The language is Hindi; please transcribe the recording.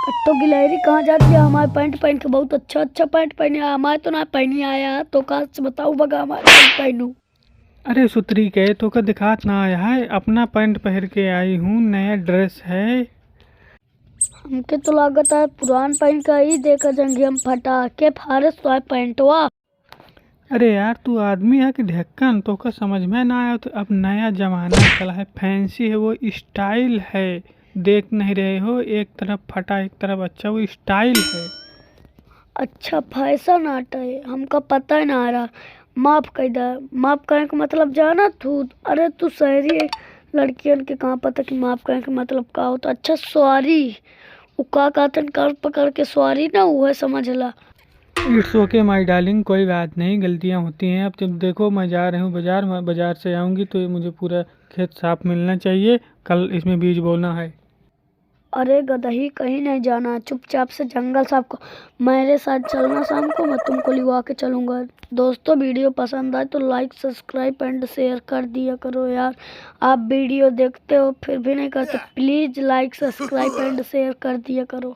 तो गिलहरी कहाँ जाती है? हमारे पैंट पहन के बहुत अच्छा अच्छा पैंट पहने, हमारे तो ना पहनी आया, तो कहाँ से बताऊँ बगा हमारे पैंट पहनूं। अरे सुतरी के तो का दिखात ना आया है, अपना पैंट पहन के आई हूँ, नया ड्रेस है। हमके तो लागत है पुरान पैंट का ही देखा जाएंगे हम, फटा के फारस तो है पैंटवा। अरे यार तू आदमी है कि ढक्कन, तो का समझ में ना आया? तो अब नया जमाना चला है, फैंसी है, वो स्टाइल है। देख नहीं रहे हो, एक तरफ फटा एक तरफ अच्छा, वो स्टाइल है। अच्छा फैशन आर्ट है, हमका पता ही ना आ रहा। माफ कर दे, माफ करने का मतलब जाना तू। अरे तू शहरी है, लड़कियन के कहाँ पता कि माफ करने का मतलब का होता। अच्छा सॉरी, वो का कहतन कर पकड़ के सॉरी ना, वो है समझ ला। इट्स ओके माय डार्लिंग, कोई बात नहीं, गलतियाँ होती हैं। अब जब देखो मैं जा रही हूँ बाजार, मैं बाजार से आऊँगी तो ये मुझे पूरा खेत साफ मिलना चाहिए, कल इसमें बीज बोना है। अरे गदही, कहीं नहीं जाना, चुपचाप से जंगल साफ को मेरे साथ चलना शाम को, मैं तुमको लिवा के चलूंगा। दोस्तों वीडियो पसंद आए तो लाइक सब्सक्राइब एंड शेयर कर दिया करो यार। आप वीडियो देखते हो फिर भी नहीं करते, please like subscribe and share कर दिया करो।